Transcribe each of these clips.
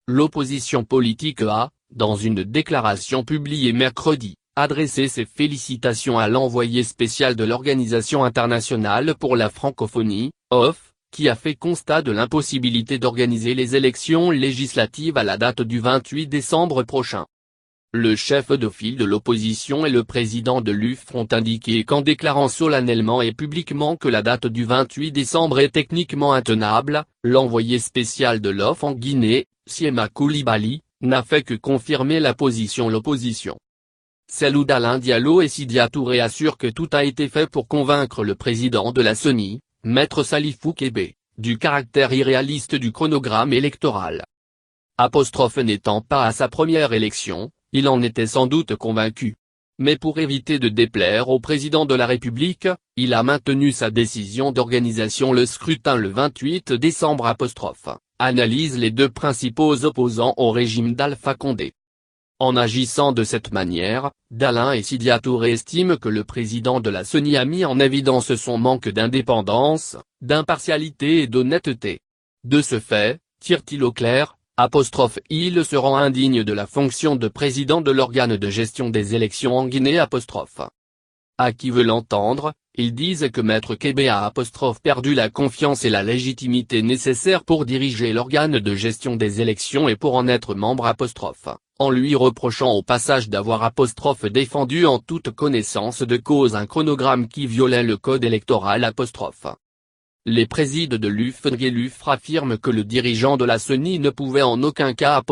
L'opposition politique a, dans une déclaration publiée mercredi, adressé ses félicitations à l'envoyé spécial de l'Organisation internationale pour la francophonie, OFF, qui a fait constat de l'impossibilité d'organiser les élections législatives à la date du 28 décembre prochain. Le chef de file de l'opposition et le président de l'UFF ont indiqué qu'en déclarant solennellement et publiquement que la date du 28 décembre est techniquement intenable, l'envoyé spécial de l'OFF en Guinée, Siema Coulibaly, n'a fait que confirmer la position de l'opposition. Cellou Dalein Diallo et Sidya Touré assurent que tout a été fait pour convaincre le président de la CENI, Maître Salifou Kébé, du caractère irréaliste du chronogramme électoral. N'étant pas à sa première élection, il en était sans doute convaincu. Mais pour éviter de déplaire au président de la République, il a maintenu sa décision d'organisation le scrutin le 28 décembre. Analyse les deux principaux opposants au régime d'Alpha Condé. En agissant de cette manière, Dalein et Sidya Touré estiment que le président de la CENI a mis en évidence son manque d'indépendance, d'impartialité et d'honnêteté. De ce fait, tire-t-il au clair, il se rend indigne de la fonction de président de l'organe de gestion des élections en Guinée. À qui veut l'entendre, ils disent que Maître Kébé a perdu la confiance et la légitimité nécessaires pour diriger l'organe de gestion des élections et pour en être membre. En lui reprochant au passage d'avoir défendu en toute connaissance de cause un chronogramme qui violait le code électoral. Les présides de l'UFF et l'UFF affirment que le dirigeant de la CENI ne pouvait en aucun cas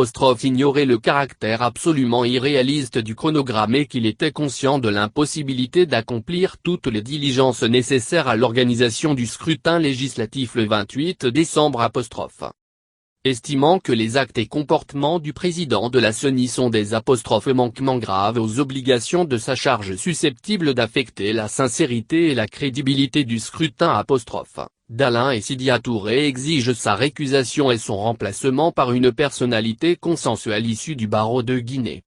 ignorer le caractère absolument irréaliste du chronogramme et qu'il était conscient de l'impossibilité d'accomplir toutes les diligences nécessaires à l'organisation du scrutin législatif le 28 décembre. Estimant que les actes et comportements du président de la CENI sont des manquements graves aux obligations de sa charge susceptibles d'affecter la sincérité et la crédibilité du scrutin. Dalein et Sidya Touré exigent sa récusation et son remplacement par une personnalité consensuelle issue du barreau de Guinée.